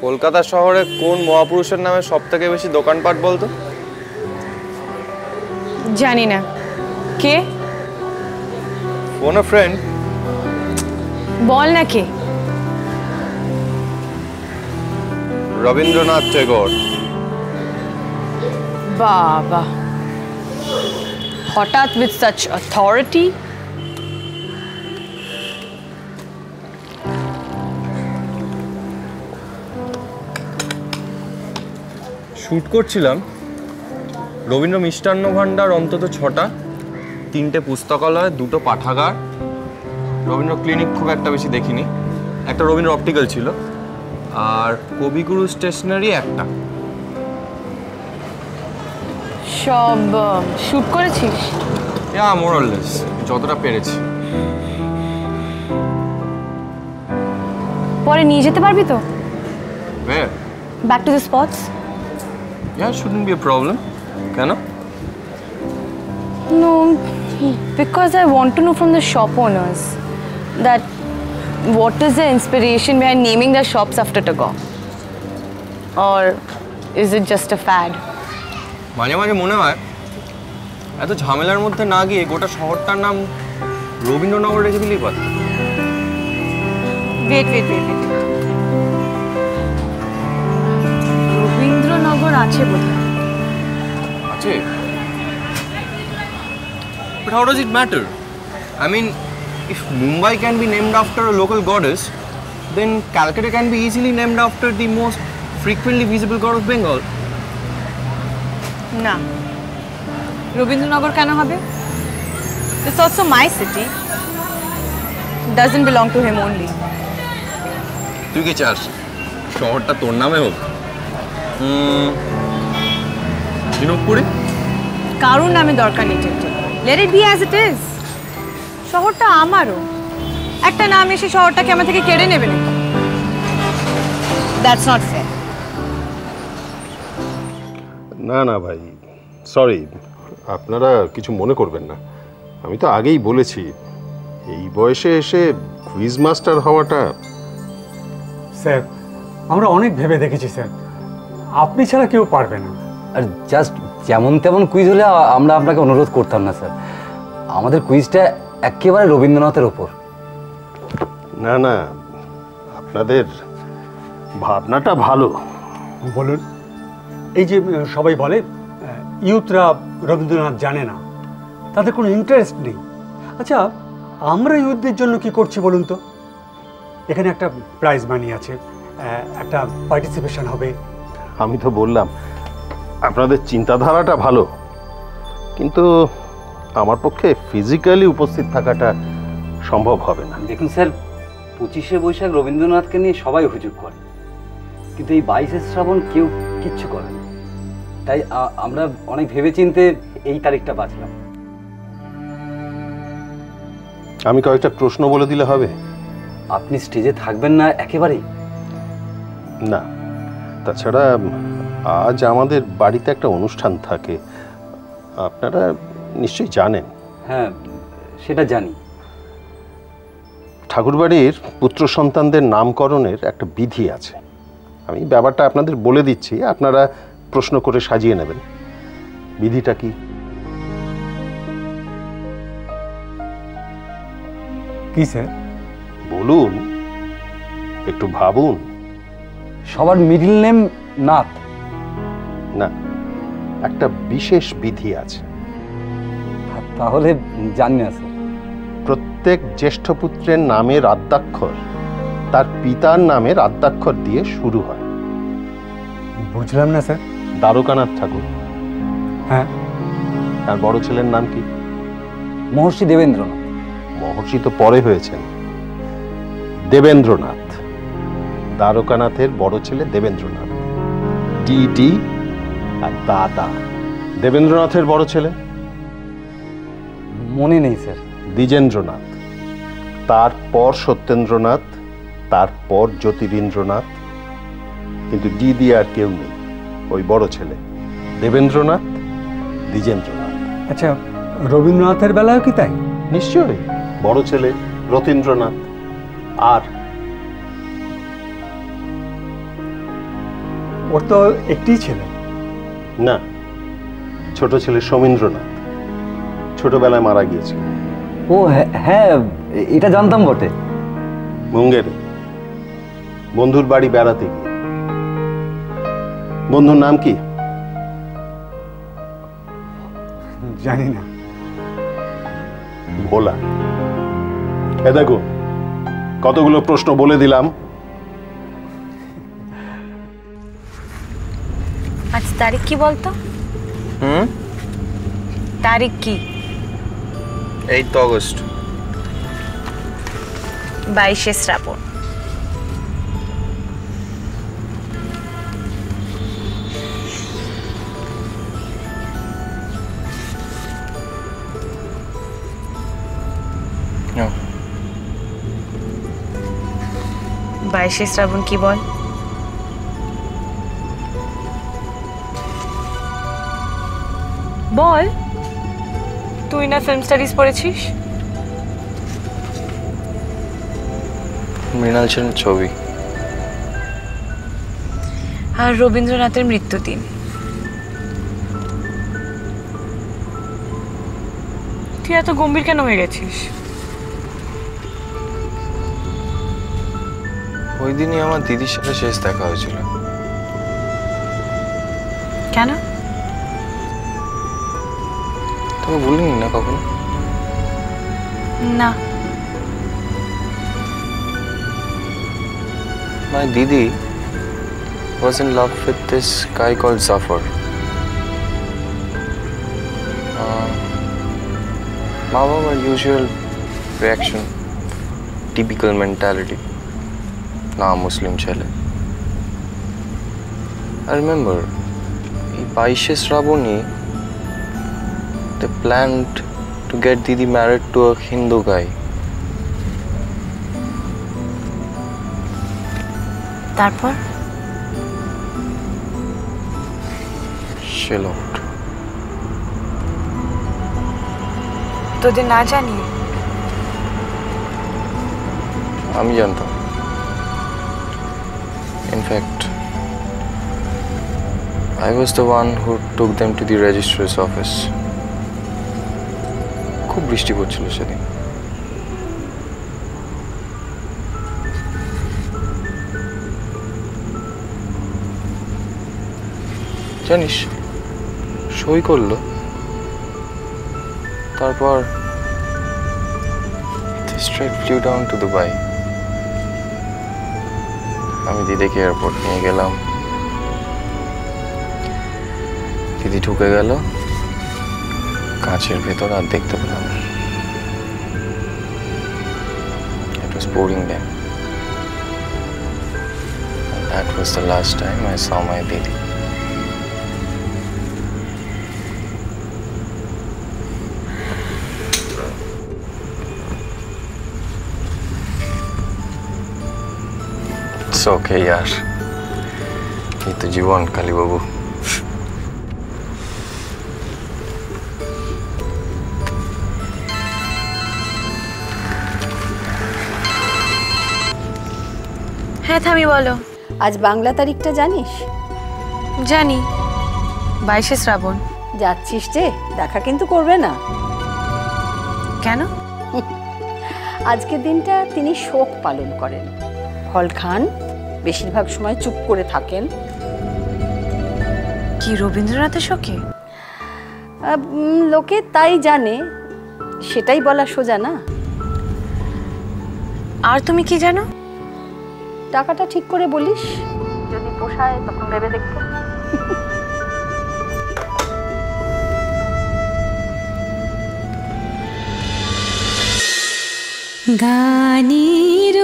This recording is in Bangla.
কলকাতা শহরে কোন মহাপুরুষের নামে সবথেকে বেশি দোকানপাট বলতো? জানি না। কে? ফোন আ ফ্রেন্ড। বল না কে। রবীন্দ্রনাথ টেগোর। বাবা, হঠাৎ with such authority? শ্যুট করছিলাম। রবীন্দ্র মিষ্টান্ন ভাণ্ডার অন্তত 6টা, 3টে পুস্তকালয়, 2টো পাঠাগার। রবীন্দ্র ক্লিনিক খুব একটা বেশি দেখিনি, একটা রবীন্দ্র অপটিক্যাল ছিল, আর কবিগুরু স্টেশনারি একটা। সব শুট করেছিস? মোর অর লেস, যতটা পেরেছি। পরে নিয়ে যেতে পারবি তো? Where? Back to the spots? Yeah, shouldn't be a problem. কেন? No, because I want to know from the shop owners that what is the inspiration behind naming their shops after Tagore? Or is it just a fad? মাঝে মাঝে মনে হয় এত ঝামেলার মধ্যে না গিয়ে গোটা শহরটার নাম রবীন্দ্রনগর রেখে দিলেই পারত। Wait. রবীন্দ্রনগর আছে বোধহয়। আছে? But how does it matter? I mean, if Mumbai can be named after a local goddess, then Calcutta can be easily named after the most frequently visible god of Bengal. না, রবীন্দ্রনগর কেন হবে? It's also my city. Doesn't belong to him only. তুই কি চাস শহরটা তোর নামে হোক? ঝিনুকপুরি? কারোর নামে দরকার নেই। Let it be as it is. শহরটা আমারও। একটা নাম এসে শহরটাকে আমার থেকে কেড়ে নেবে নাকি? That's not fair. না ভাই, সরি, আপনারা কিছু মনে করবেন না। আমি তো আগেই বলেছি, এই বয়সে এসে কুইজ মাস্টার হওয়াটা। স্যার, আমরা অনেক ভেবে দেখেছি স্যার, আপনি ছাড়া কেউ পারবে না। আর জাস্ট যেমন তেমন কুইজ হলে আমরা আপনাকে অনুরোধ করতাম না স্যার। আমাদের কুইজটা একেবারে রবীন্দ্রনাথের ওপর। না, আপনাদের ভাবনাটা ভালো। বলুন, এই যে সবাই বলে ইউথরা রবীন্দ্রনাথ জানে না, তাদের কোনো ইন্টারেস্ট নেই। আচ্ছা, আমরা ইউথদের জন্য কি করছি বলুন তো? এখানে একটা প্রাইজ মানি আছে, একটা পার্টিসিপেশন হবে। আমি তো বললাম আপনাদের চিন্তাধারাটা ভালো, কিন্তু আমার পক্ষে ফিজিক্যালি উপস্থিত থাকাটা সম্ভব হবে না। দেখুন স্যার, 25শে বৈশাখ রবীন্দ্রনাথকে নিয়ে সবাই হুজুগ করে, কিন্তু এই 22শে শ্রাবণ কেউ কিচ্ছু করে না। তাই আমরা অনেক ভেবেচিন্তে এই তারিখটা বাছলাম। আমি কয়েকটা প্রশ্ন বলে দিলে হবে? আপনি স্টেজে থাকবেন না একেবারেই? না, তাছাড়া আজ আমাদের বাড়িতে একটা অনুষ্ঠান থাকে, আপনারা নিশ্চয়ই জানেন। হ্যাঁ, সেটা জানি। ঠাকুরবাড়ির পুত্র সন্তানদের নামকরণের একটা বিধি আছে। আমি ব্যাপারটা আপনাদের বলে দিচ্ছি, আপনারা প্রশ্ন করে সাজিয়ে নেবেন। বিধিটা কি? কি স্যার? বলুন, একটু ভাবুন। সবার মিডল নেম নাথ? না, একটা বিশেষ বিধি আছে। তাহলে জানি না স্যার। প্রত্যেক জ্যেষ্ঠ পুত্রের নামের আদ্যাক্ষর তার পিতার নামের আদ্যাক্ষর দিয়ে শুরু হয়। বুঝলাম না স্যার। দ্বারকানাথ ঠাকুর। হ্যাঁ। তার বড় ছেলের নাম কি? মহর্ষি দেবেন্দ্রনাথ। মহর্ষি তো পরে হয়েছেন, দেবেন্দ্রনাথ। দ্বারকানাথের বড় ছেলে দেবেন্দ্রনাথ, টি আর দাদা। দেবেন্দ্রনাথের বড় ছেলে? মনে নেই স্যার। দ্বিজেন্দ্রনাথ, তারপর সত্যেন্দ্রনাথ, তারপর জ্যোতিরিন্দ্রনাথ। কিন্তু ডি দিয়ে আর কেউ নেই, ওই বড় ছেলে দেবেন্দ্রনাথ, দ্বিজেন্দ্রনাথ। আচ্ছা, রবীন্দ্রনাথের বেলাও কি তাই? নিশ্চয়ই, বড় ছেলে রথীন্দ্রনাথ। আর ওর তো একটি ছেলে। না, ছোট ছেলে সমীন্দ্রনাথ ছোটবেলায় মারা গিয়েছিল। ও হ্যাঁ, এটা জানতাম বটে। মুঙ্গেরে বন্ধুর বাড়ি বেড়াতে গিয়ে। বন্ধুর নাম কি? জানি না। ভোলা। এ দেখো, কতগুলো প্রশ্ন বলে দিলাম। আচ্ছা তারিখ কি বলতো? তারিখ কি? 8 অগস্ট। 22শে শ্রাবণ। No. 22শে শ্রাবণ কি বল? বল, তুই না ফিল্ম স্টাডিজ পড়েছিস? মৃণাল সেনের ছবি। আর রবীন্দ্রনাথের মৃত্যুদিন। তুই এত গম্ভীর কেন হয়ে গেছিস? ওই দিনই আমার দিদির সাথে শেষ দেখা হয়েছিল। কেন? তোকে বলিনি না কখনো? না। My Didi was in love with this guy called Zafar. Our usual reaction, typical mentality. Na Muslim chale. I remember, in 22শে Shrabani, they planned to get Didi married to a Hindu guy. তারপর? She eloped. তোদের না জানিয়ে? আমি জানতাম। In fact, I was the one who took them to the registrar's office. খুব বৃষ্টি পড়ছিল সেদিন। জানিস, সই করলো, তারপর they straight flew down to Dubai. আমি দিদিকে এয়ারপোর্ট নিয়ে গেলাম। দিদি ঢুকে গেল কাঁচের ভেতর, আর দেখতে পেলাম না। It was pouring down. And that was the last time I saw my Didi. It's okay यार, ये तो जीवन काली बाबू। হ্যাঁ থামি বলো। আজ বাংলা তারিখটা জানিস? জানি, 22শে শ্রাবণ। যাচ্ছিস যে, দেখা কিন্তু করবে না। কেন? আজকের দিনটা তিনি শোক পালন করেন। ফল খান, বেশিরভাগ সময় চুপ করে থাকেন। কি রবীন্দ্রনাথের শোকে? লোকে তাই জানে, সেটাই বলা সোজা না। আর তুমি কি জানো? টাকাটা ঠিক করে বলিস, যদি পোষায় তখন ভেবে দেখবো। গানের